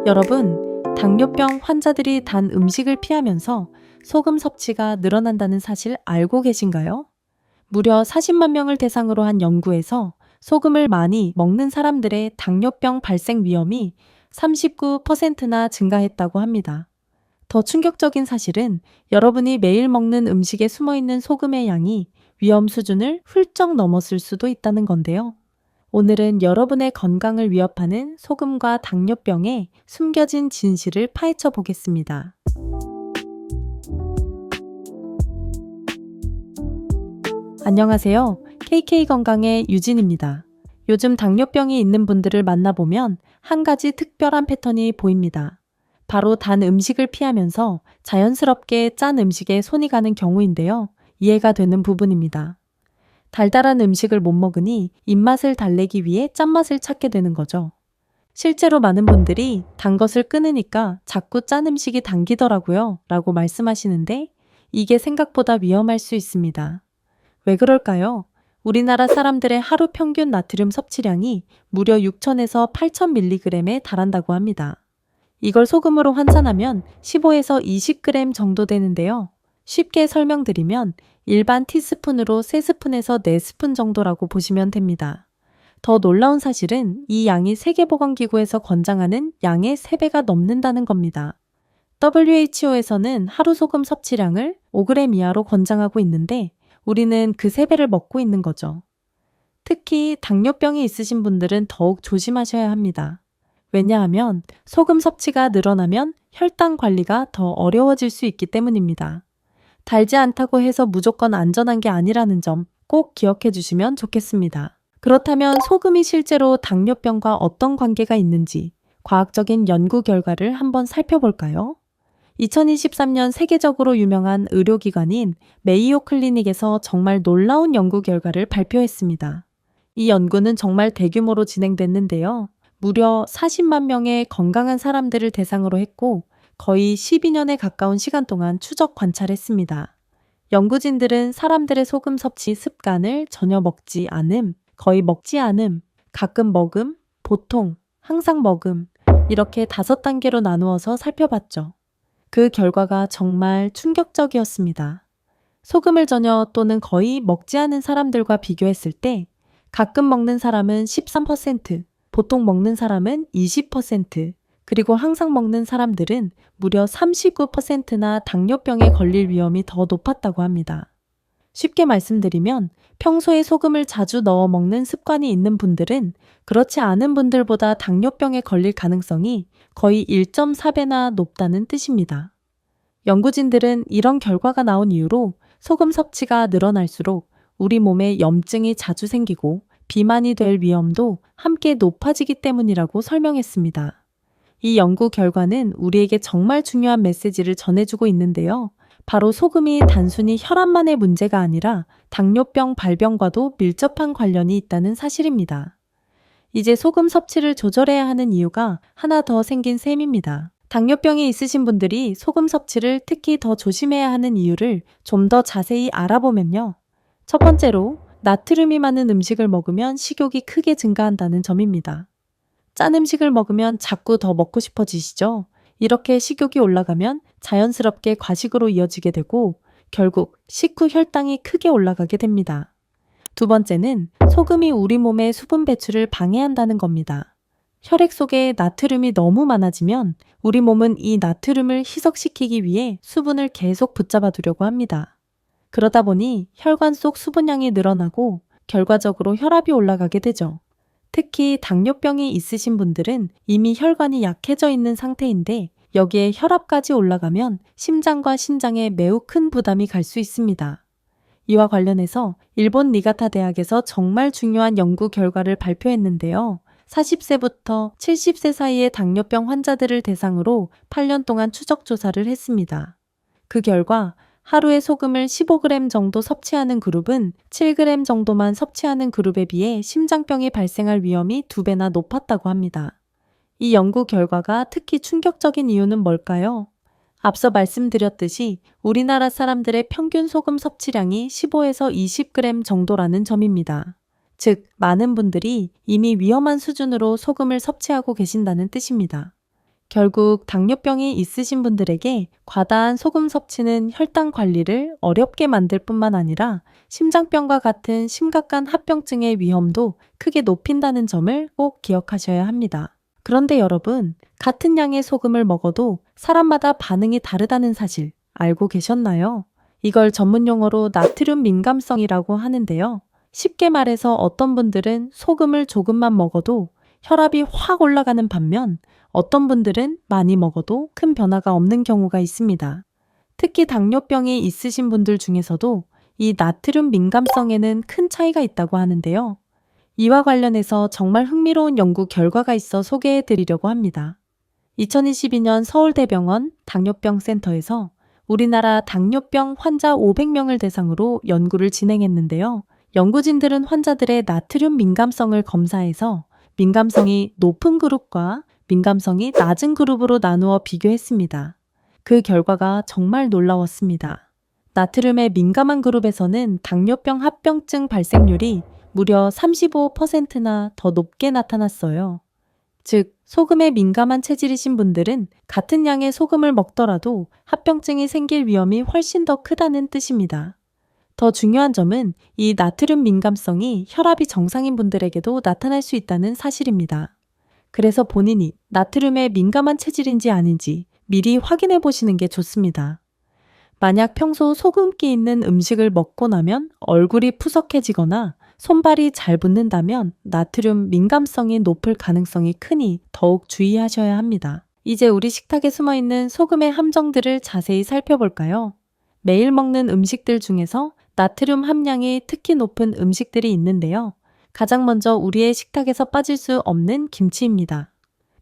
여러분, 당뇨병 환자들이 단 음식을 피하면서 소금 섭취가 늘어난다는 사실 알고 계신가요? 무려 40만 명을 대상으로 한 연구에서 소금을 많이 먹는 사람들의 당뇨병 발생 위험이 39%나 증가했다고 합니다. 더 충격적인 사실은 여러분이 매일 먹는 음식에 숨어있는 소금의 양이 위험 수준을 훌쩍 넘었을 수도 있다는 건데요. 오늘은 여러분의 건강을 위협하는 소금과 당뇨병의 숨겨진 진실을 파헤쳐 보겠습니다. 안녕하세요. KK건강의 유진입니다. 요즘 당뇨병이 있는 분들을 만나보면 한 가지 특별한 패턴이 보입니다. 바로 단 음식을 피하면서 자연스럽게 짠 음식에 손이 가는 경우인데요. 이해가 되는 부분입니다. 달달한 음식을 못 먹으니 입맛을 달래기 위해 짠맛을 찾게 되는 거죠. 실제로 많은 분들이 단 것을 끊으니까 자꾸 짠 음식이 당기더라고요 라고 말씀하시는데 이게 생각보다 위험할 수 있습니다. 왜 그럴까요? 우리나라 사람들의 하루 평균 나트륨 섭취량이 무려 6,000에서 8,000mg에 달한다고 합니다. 이걸 소금으로 환산하면 15에서 20g 정도 되는데요. 쉽게 설명드리면 일반 티스푼으로 3스푼에서 4스푼 정도라고 보시면 됩니다. 더 놀라운 사실은 이 양이 세계보건기구에서 권장하는 양의 3배가 넘는다는 겁니다. WHO에서는 하루 소금 섭취량을 5g 이하로 권장하고 있는데 우리는 그 3배를 먹고 있는 거죠. 특히 당뇨병이 있으신 분들은 더욱 조심하셔야 합니다. 왜냐하면 소금 섭취가 늘어나면 혈당 관리가 더 어려워질 수 있기 때문입니다. 달지 않다고 해서 무조건 안전한 게 아니라는 점 꼭 기억해 주시면 좋겠습니다. 그렇다면 소금이 실제로 당뇨병과 어떤 관계가 있는지 과학적인 연구 결과를 한번 살펴볼까요? 2023년 세계적으로 유명한 의료기관인 메이오 클리닉에서 정말 놀라운 연구 결과를 발표했습니다. 이 연구는 정말 대규모로 진행됐는데요. 무려 40만 명의 건강한 사람들을 대상으로 했고 거의 12년에 가까운 시간 동안 추적 관찰했습니다. 연구진들은 사람들의 소금 섭취 습관을 전혀 먹지 않음, 거의 먹지 않음, 가끔 먹음, 보통, 항상 먹음 이렇게 5단계로 나누어서 살펴봤죠. 그 결과가 정말 충격적이었습니다. 소금을 전혀 또는 거의 먹지 않은 사람들과 비교했을 때 가끔 먹는 사람은 13%, 보통 먹는 사람은 20%, 그리고 항상 먹는 사람들은 무려 39%나 당뇨병에 걸릴 위험이 더 높았다고 합니다. 쉽게 말씀드리면 평소에 소금을 자주 넣어 먹는 습관이 있는 분들은 그렇지 않은 분들보다 당뇨병에 걸릴 가능성이 거의 1.4배나 높다는 뜻입니다. 연구진들은 이런 결과가 나온 이후로 소금 섭취가 늘어날수록 우리 몸에 염증이 자주 생기고 비만이 될 위험도 함께 높아지기 때문이라고 설명했습니다. 이 연구 결과는 우리에게 정말 중요한 메시지를 전해주고 있는데요. 바로 소금이 단순히 혈압만의 문제가 아니라 당뇨병 발병과도 밀접한 관련이 있다는 사실입니다. 이제 소금 섭취를 조절해야 하는 이유가 하나 더 생긴 셈입니다. 당뇨병이 있으신 분들이 소금 섭취를 특히 더 조심해야 하는 이유를 좀 더 자세히 알아보면요. 첫 번째로 나트륨이 많은 음식을 먹으면 식욕이 크게 증가한다는 점입니다. 짠 음식을 먹으면 자꾸 더 먹고 싶어지시죠? 이렇게 식욕이 올라가면 자연스럽게 과식으로 이어지게 되고 결국 식후 혈당이 크게 올라가게 됩니다. 두 번째는 소금이 우리 몸의 수분 배출을 방해한다는 겁니다. 혈액 속에 나트륨이 너무 많아지면 우리 몸은 이 나트륨을 희석시키기 위해 수분을 계속 붙잡아 두려고 합니다. 그러다 보니 혈관 속 수분량이 늘어나고 결과적으로 혈압이 올라가게 되죠. 특히 당뇨병이 있으신 분들은 이미 혈관이 약해져 있는 상태인데 여기에 혈압까지 올라가면 심장과 신장에 매우 큰 부담이 갈 수 있습니다. 이와 관련해서 일본 니가타 대학에서 정말 중요한 연구 결과를 발표했는데요. 40세부터 70세 사이의 당뇨병 환자들을 대상으로 8년 동안 추적 조사를 했습니다. 그 결과 하루에 소금을 15g 정도 섭취하는 그룹은 7g 정도만 섭취하는 그룹에 비해 심장병이 발생할 위험이 2배나 높았다고 합니다. 이 연구 결과가 특히 충격적인 이유는 뭘까요? 앞서 말씀드렸듯이 우리나라 사람들의 평균 소금 섭취량이 15에서 20g 정도라는 점입니다. 즉, 많은 분들이 이미 위험한 수준으로 소금을 섭취하고 계신다는 뜻입니다. 결국 당뇨병이 있으신 분들에게 과다한 소금 섭취는 혈당 관리를 어렵게 만들 뿐만 아니라 심장병과 같은 심각한 합병증의 위험도 크게 높인다는 점을 꼭 기억하셔야 합니다. 그런데 여러분, 같은 양의 소금을 먹어도 사람마다 반응이 다르다는 사실 알고 계셨나요? 이걸 전문 용어로 나트륨 민감성이라고 하는데요. 쉽게 말해서 어떤 분들은 소금을 조금만 먹어도 혈압이 확 올라가는 반면 어떤 분들은 많이 먹어도 큰 변화가 없는 경우가 있습니다. 특히 당뇨병이 있으신 분들 중에서도 이 나트륨 민감성에는 큰 차이가 있다고 하는데요. 이와 관련해서 정말 흥미로운 연구 결과가 있어 소개해 드리려고 합니다. 2022년 서울대병원 당뇨병 센터에서 우리나라 당뇨병 환자 500명을 대상으로 연구를 진행했는데요. 연구진들은 환자들의 나트륨 민감성을 검사해서 민감성이 높은 그룹과 민감성이 낮은 그룹으로 나누어 비교했습니다. 그 결과가 정말 놀라웠습니다. 나트륨에 민감한 그룹에서는 당뇨병 합병증 발생률이 무려 35%나 더 높게 나타났어요. 즉, 소금에 민감한 체질이신 분들은 같은 양의 소금을 먹더라도 합병증이 생길 위험이 훨씬 더 크다는 뜻입니다. 더 중요한 점은 이 나트륨 민감성이 혈압이 정상인 분들에게도 나타날 수 있다는 사실입니다. 그래서 본인이 나트륨에 민감한 체질인지 아닌지 미리 확인해 보시는 게 좋습니다. 만약 평소 소금기 있는 음식을 먹고 나면 얼굴이 푸석해지거나 손발이 잘 붓는다면 나트륨 민감성이 높을 가능성이 크니 더욱 주의하셔야 합니다. 이제 우리 식탁에 숨어있는 소금의 함정들을 자세히 살펴볼까요? 매일 먹는 음식들 중에서 나트륨 함량이 특히 높은 음식들이 있는데요. 가장 먼저 우리의 식탁에서 빠질 수 없는 김치입니다.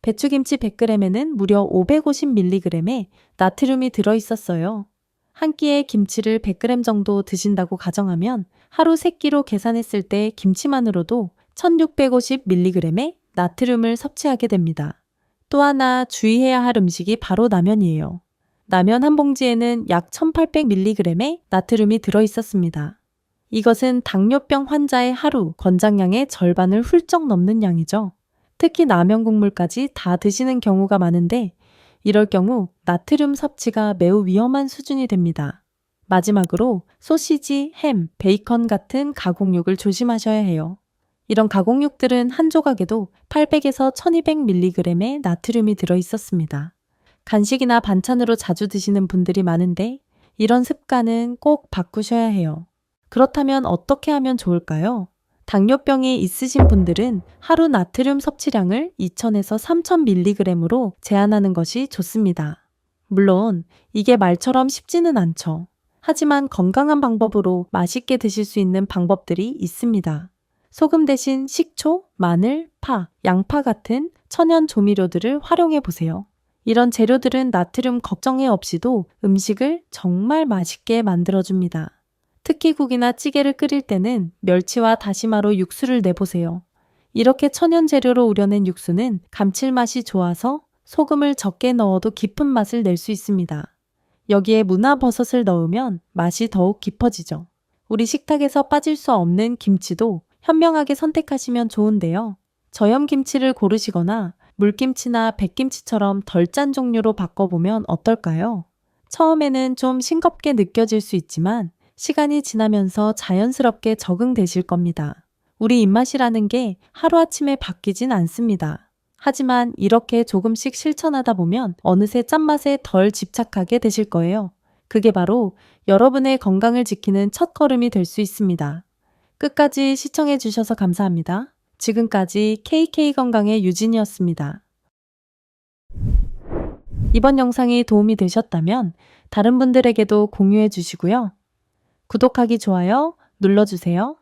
배추김치 100g에는 무려 550mg의 나트륨이 들어있었어요. 한 끼에 김치를 100g 정도 드신다고 가정하면 하루 3끼로 계산했을 때 김치만으로도 1650mg의 나트륨을 섭취하게 됩니다. 또 하나 주의해야 할 음식이 바로 라면이에요. 라면 한 봉지에는 약 1800mg의 나트륨이 들어있었습니다. 이것은 당뇨병 환자의 하루 권장량의 절반을 훌쩍 넘는 양이죠. 특히 라면 국물까지 다 드시는 경우가 많은데 이럴 경우 나트륨 섭취가 매우 위험한 수준이 됩니다. 마지막으로 소시지, 햄, 베이컨 같은 가공육을 조심하셔야 해요. 이런 가공육들은 한 조각에도 800에서 1200mg의 나트륨이 들어있었습니다. 간식이나 반찬으로 자주 드시는 분들이 많은데 이런 습관은 꼭 바꾸셔야 해요. 그렇다면 어떻게 하면 좋을까요? 당뇨병이 있으신 분들은 하루 나트륨 섭취량을 2000에서 3000mg으로 제한하는 것이 좋습니다. 물론 이게 말처럼 쉽지는 않죠. 하지만 건강한 방법으로 맛있게 드실 수 있는 방법들이 있습니다. 소금 대신 식초, 마늘, 파, 양파 같은 천연 조미료들을 활용해 보세요. 이런 재료들은 나트륨 걱정해 없이도 음식을 정말 맛있게 만들어줍니다. 특히 국이나 찌개를 끓일 때는 멸치와 다시마로 육수를 내보세요. 이렇게 천연 재료로 우려낸 육수는 감칠맛이 좋아서 소금을 적게 넣어도 깊은 맛을 낼 수 있습니다. 여기에 문화버섯을 넣으면 맛이 더욱 깊어지죠. 우리 식탁에서 빠질 수 없는 김치도 현명하게 선택하시면 좋은데요. 저염김치를 고르시거나 물김치나 백김치처럼 덜 짠 종류로 바꿔보면 어떨까요? 처음에는 좀 싱겁게 느껴질 수 있지만 시간이 지나면서 자연스럽게 적응되실 겁니다. 우리 입맛이라는 게 하루아침에 바뀌진 않습니다. 하지만 이렇게 조금씩 실천하다 보면 어느새 짠맛에 덜 집착하게 되실 거예요. 그게 바로 여러분의 건강을 지키는 첫걸음이 될 수 있습니다. 끝까지 시청해 주셔서 감사합니다. 지금까지 KK건강의 유진이었습니다. 이번 영상이 도움이 되셨다면 다른 분들에게도 공유해 주시고요. 구독하기, 좋아요 눌러주세요.